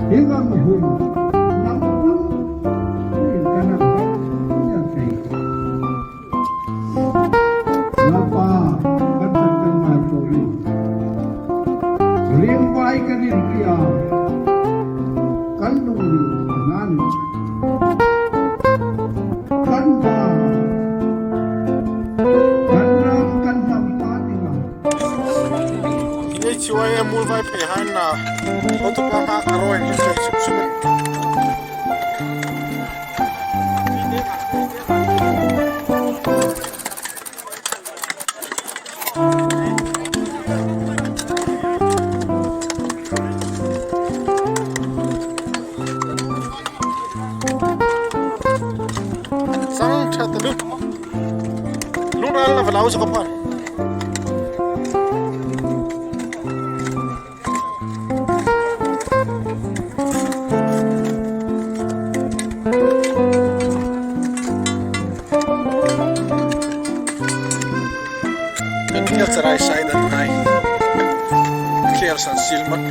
Hingang hul, nampun, kanang yan kay. Napa, pagtagdan na tuloy. Rinway ka din kaya, kalong nan, kanta, kanang kantang patinga. Ini ciwaya mulai pehan na, untuk pamak aroy ni saya susun. Sang chat tu, lu dah lah belau sekolah. Helt rätt sida den här. Kärsan silman.